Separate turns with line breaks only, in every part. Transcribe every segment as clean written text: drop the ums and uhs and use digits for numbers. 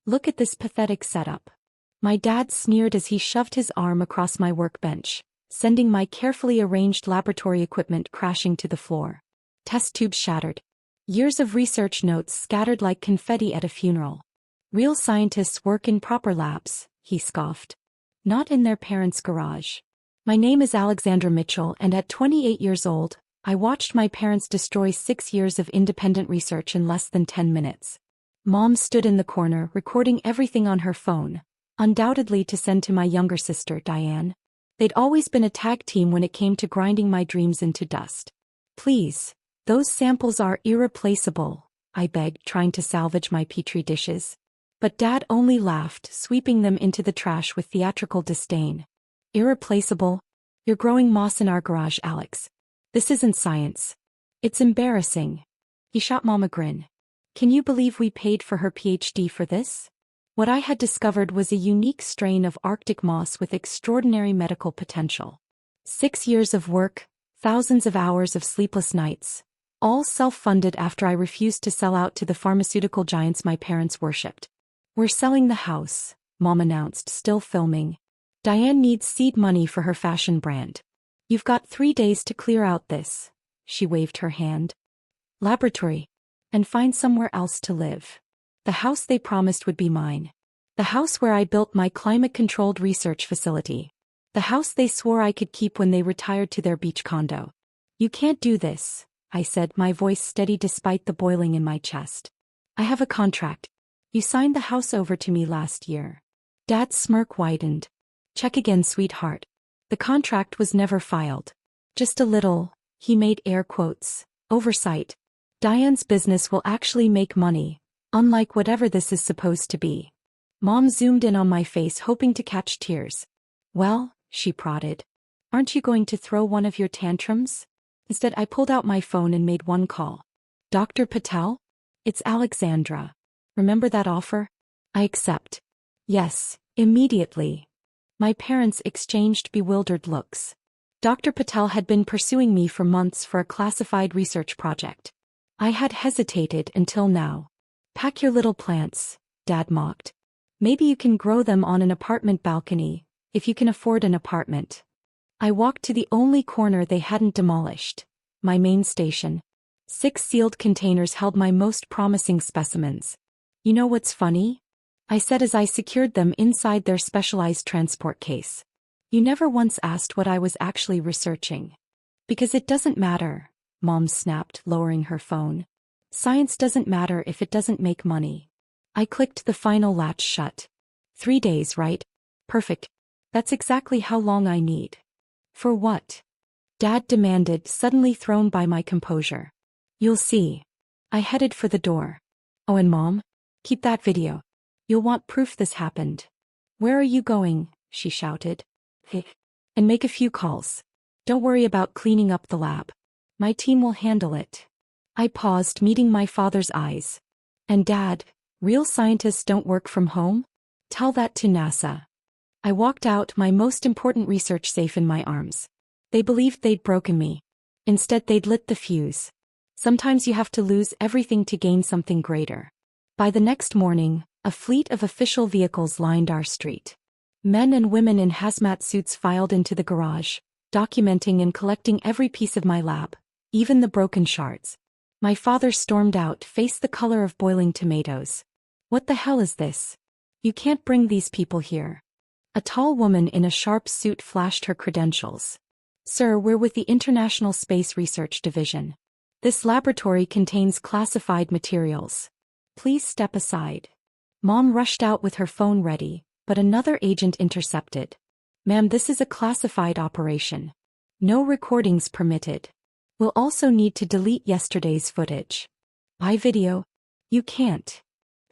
Look at this pathetic setup. My dad sneered as he shoved his arm across my workbench, sending my carefully arranged laboratory equipment crashing to the floor. Test tubes shattered. Years of research notes scattered like confetti at a funeral. Real scientists work in proper labs, he scoffed. Not in their parents' garage. My name is Alexandra Mitchell, and at 28 years old, I watched my parents destroy 6 years of independent research in less than 10 minutes. Mom stood in the corner recording everything on her phone, undoubtedly to send to my younger sister, Diane. They'd always been a tag team when it came to grinding my dreams into dust. Please, those samples are irreplaceable, I begged, trying to salvage my petri dishes. But Dad only laughed, sweeping them into the trash with theatrical disdain. Irreplaceable? You're growing moss in our garage, Alex. This isn't science. It's embarrassing. He shot Mom a grin. Can you believe we paid for her PhD for this? What I had discovered was a unique strain of Arctic moss with extraordinary medical potential. 6 years of work, thousands of hours of sleepless nights, all self-funded after I refused to sell out to the pharmaceutical giants my parents worshipped. We're selling the house, Mom announced, still filming. Diane needs seed money for her fashion brand. You've got 3 days to clear out this. She waved her hand. Laboratory. And find somewhere else to live. The house they promised would be mine. The house where I built my climate-controlled research facility. The house they swore I could keep when they retired to their beach condo. You can't do this, I said, my voice steady despite the boiling in my chest. I have a contract. You signed the house over to me last year. Dad's smirk widened. Check again, sweetheart. The contract was never filed. Just a little, he made air quotes, oversight. Diane's business will actually make money, unlike whatever this is supposed to be. Mom zoomed in on my face, hoping to catch tears. Well, she prodded. Aren't you going to throw one of your tantrums? Instead, I pulled out my phone and made one call. Dr. Patel? It's Alexandra. Remember that offer? I accept. Yes, immediately. My parents exchanged bewildered looks. Dr. Patel had been pursuing me for months for a classified research project. I had hesitated until now. Pack your little plants, Dad mocked. Maybe you can grow them on an apartment balcony, if you can afford an apartment. I walked to the only corner they hadn't demolished, my main station. 6 sealed containers held my most promising specimens. You know what's funny? I said as I secured them inside their specialized transport case. You never once asked what I was actually researching. Because it doesn't matter, Mom snapped, lowering her phone. Science doesn't matter if it doesn't make money. I clicked the final latch shut. 3 days, right? Perfect. That's exactly how long I need. For what? Dad demanded, suddenly thrown by my composure. You'll see. I headed for the door. Oh, and Mom? Keep that video. You'll want proof this happened. Where are you going? She shouted. Hey. And make a few calls. Don't worry about cleaning up the lab. My team will handle it. I paused, meeting my father's eyes. And Dad, real scientists don't work from home? Tell that to NASA. I walked out, my most important research safe in my arms. They believed they'd broken me. Instead, they'd lit the fuse. Sometimes you have to lose everything to gain something greater. By the next morning, a fleet of official vehicles lined our street. Men and women in hazmat suits filed into the garage, documenting and collecting every piece of my lab, even the broken shards. My father stormed out, face the color of boiling tomatoes. What the hell is this? You can't bring these people here. A tall woman in a sharp suit flashed her credentials. Sir, we're with the International Space Research Division. This laboratory contains classified materials. Please step aside. Mom rushed out with her phone ready, but another agent intercepted. Ma'am, this is a classified operation. No recordings permitted. We'll also need to delete yesterday's footage. By video? You can't.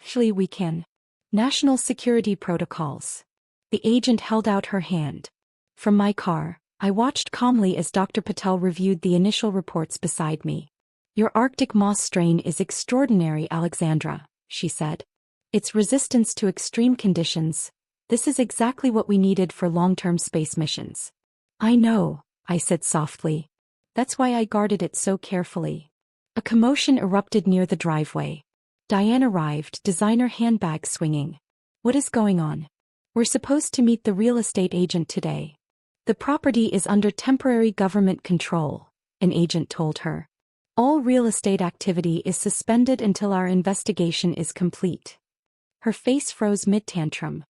Actually, we can. National security protocols. The agent held out her hand. From my car, I watched calmly as Dr. Patel reviewed the initial reports beside me. Your Arctic moss strain is extraordinary, Alexandra, she said. Its resistance to extreme conditions. This is exactly what we needed for long-term space missions. I know, I said softly. That's why I guarded it so carefully. A commotion erupted near the driveway. Diane arrived, designer handbag swinging. What is going on? We're supposed to meet the real estate agent today. The property is under temporary government control, an agent told her. All real estate activity is suspended until our investigation is complete. Her face froze mid-tantrum.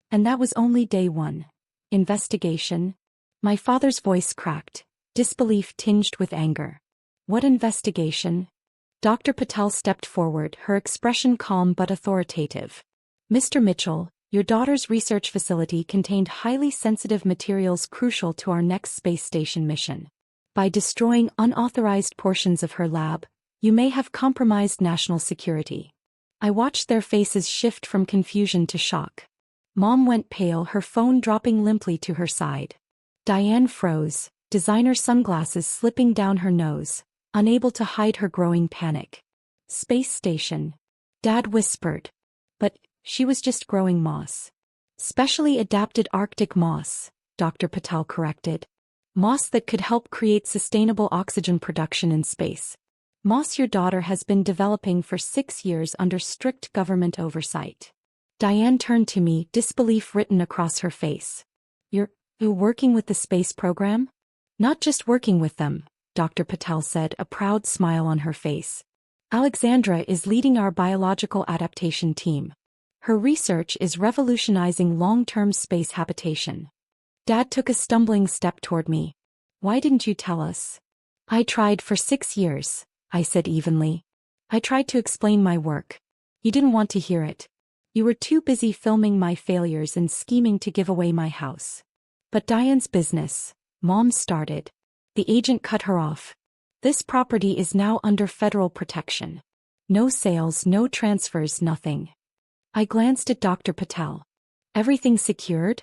And that was only day one. Investigation? My father's voice cracked, disbelief tinged with anger. What investigation? Dr. Patel stepped forward, her expression calm but authoritative. Mr. Mitchell, your daughter's research facility contained highly sensitive materials crucial to our next space station mission. By destroying unauthorized portions of her lab, you may have compromised national security. I watched their faces shift from confusion to shock. Mom went pale, her phone dropping limply to her side. Diane froze, designer sunglasses slipping down her nose, unable to hide her growing panic. Space station. Dad whispered. But she was just growing moss. Specially adapted Arctic moss, Dr. Patel corrected. Moss that could help create sustainable oxygen production in space. Moss your daughter has been developing for 6 years under strict government oversight. Diane turned to me, disbelief written across her face. You're working with the space program? Not just working with them, Dr. Patel said, a proud smile on her face. Alexandra is leading our biological adaptation team. Her research is revolutionizing long-term space habitation. Dad took a stumbling step toward me. Why didn't you tell us? I tried for 6 years, I said evenly. I tried to explain my work. You didn't want to hear it. You were too busy filming my failures and scheming to give away my house. But Diane's business, Mom started. The agent cut her off. This property is now under federal protection. No sales, no transfers, nothing. I glanced at Dr. Patel. Everything secured?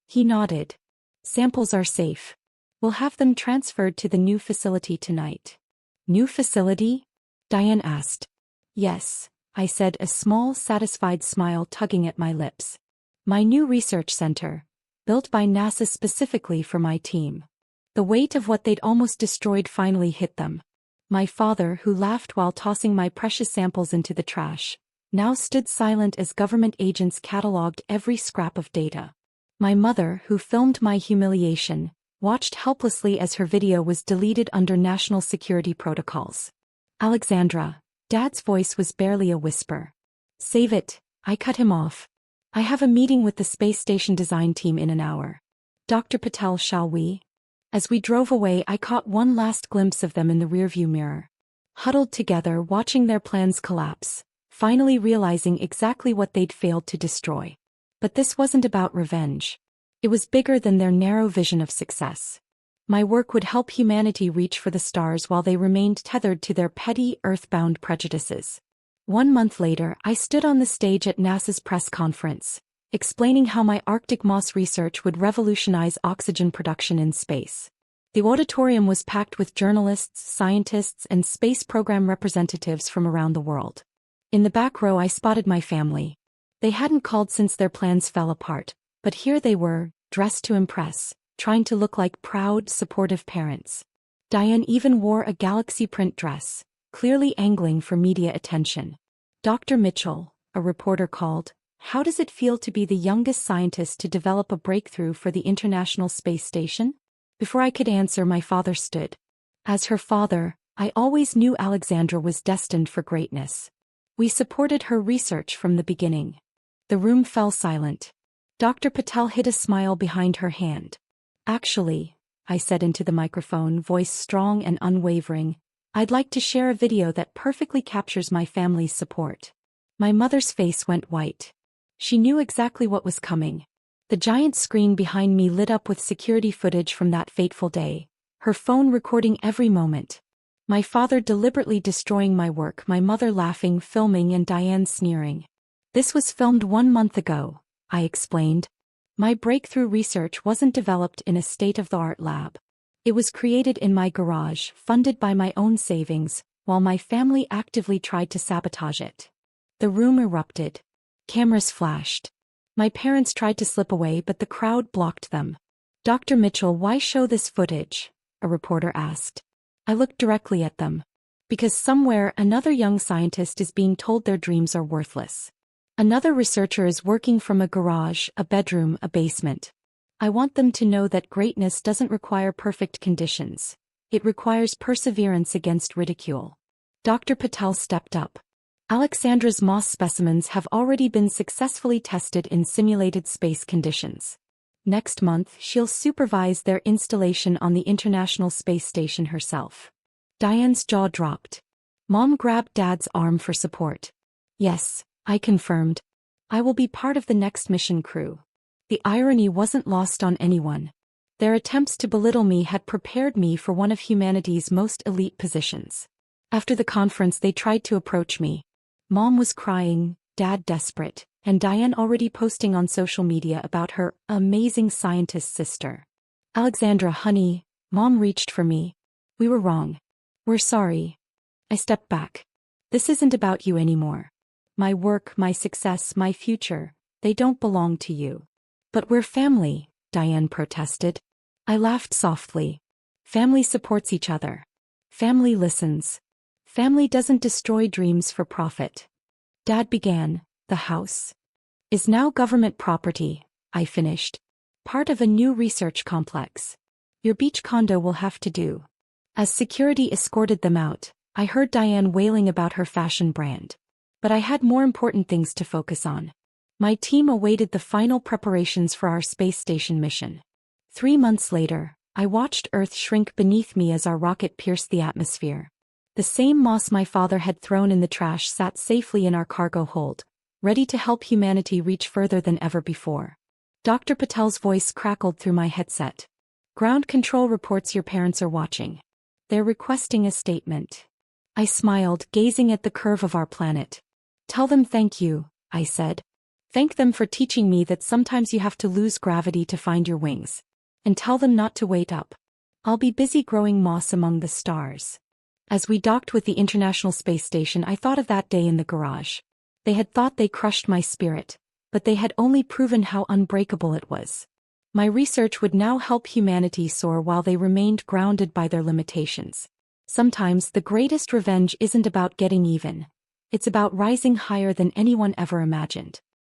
He nodded. Samples are safe. We'll have them transferred to the new facility tonight. New facility? Diane asked. Yes, I said, a small, satisfied smile tugging at my lips. My new research center, built by NASA specifically for my team. The weight of what they'd almost destroyed finally hit them. My father, who laughed while tossing my precious samples into the trash, now stood silent as government agents cataloged every scrap of data. My mother, who filmed my humiliation, watched helplessly as her video was deleted under national security protocols. Alexandra, Dad's voice was barely a whisper. Save it, I cut him off. I have a meeting with the space station design team in an hour. Dr. Patel, shall we? As we drove away, I caught one last glimpse of them in the rearview mirror. Huddled together, watching their plans collapse, finally realizing exactly what they'd failed to destroy. But this wasn't about revenge. It was bigger than their narrow vision of success. My work would help humanity reach for the stars while they remained tethered to their petty, earthbound prejudices. 1 month later, I stood on the stage at NASA's press conference, explaining how my Arctic moss research would revolutionize oxygen production in space. The auditorium was packed with journalists, scientists, and space program representatives from around the world. In the back row, I spotted my family. They hadn't called since their plans fell apart, but here they were, dressed to impress, trying to look like proud, supportive parents. Diane even wore a galaxy print dress, clearly angling for media attention. Dr. Mitchell, a reporter called, how does it feel to be the youngest scientist to develop a breakthrough for the International Space Station? Before I could answer, my father stood. As her father, I always knew Alexandra was destined for greatness. We supported her research from the beginning. The room fell silent. Dr. Patel hid a smile behind her hand. Actually, I said into the microphone, voice strong and unwavering, I'd like to share a video that perfectly captures my family's support. My mother's face went white. She knew exactly what was coming. The giant screen behind me lit up with security footage from that fateful day, her phone recording every moment. My father deliberately destroying my work, my mother laughing, filming, and Diane sneering. This was filmed 1 month ago, I explained. My breakthrough research wasn't developed in a state-of-the-art lab. It was created in my garage, funded by my own savings, while my family actively tried to sabotage it. The room erupted. Cameras flashed. My parents tried to slip away, but the crowd blocked them. Dr. Mitchell, why show this footage? A reporter asked. I looked directly at them. Because somewhere another young scientist is being told their dreams are worthless. Another researcher is working from a garage, a bedroom, a basement. I want them to know that greatness doesn't require perfect conditions. It requires perseverance against ridicule. Dr. Patel stepped up. Alexandra's moss specimens have already been successfully tested in simulated space conditions. Next month, she'll supervise their installation on the International Space Station herself. Diane's jaw dropped. Mom grabbed Dad's arm for support. Yes, I confirmed. I will be part of the next mission crew. The irony wasn't lost on anyone. Their attempts to belittle me had prepared me for one of humanity's most elite positions. After the conference, they tried to approach me. Mom was crying, Dad desperate, and Diane already posting on social media about her amazing scientist sister. Alexandra, honey, Mom reached for me. We were wrong. We're sorry. I stepped back. This isn't about you anymore. My work, my success, my future, they don't belong to you. But we're family, Diane protested. I laughed softly. Family supports each other. Family listens. Family doesn't destroy dreams for profit. Dad began. The house is now government property, I finished. Part of a new research complex. Your beach condo will have to do. As security escorted them out, I heard Diane wailing about her fashion brand. But I had more important things to focus on. My team awaited the final preparations for our space station mission. 3 months later, I watched Earth shrink beneath me as our rocket pierced the atmosphere. The same moss my father had thrown in the trash sat safely in our cargo hold, ready to help humanity reach further than ever before. Dr. Patel's voice crackled through my headset. Ground control reports your parents are watching. They're requesting a statement. I smiled, gazing at the curve of our planet. Tell them thank you, I said. Thank them for teaching me that sometimes you have to lose gravity to find your wings. And tell them not to wait up. I'll be busy growing moss among the stars. As we docked with the International Space Station, I thought of that day in the garage. They had thought they crushed my spirit, but they had only proven how unbreakable it was. My research would now help humanity soar while they remained grounded by their limitations. Sometimes the greatest revenge isn't about getting even. It's about rising higher than anyone ever imagined.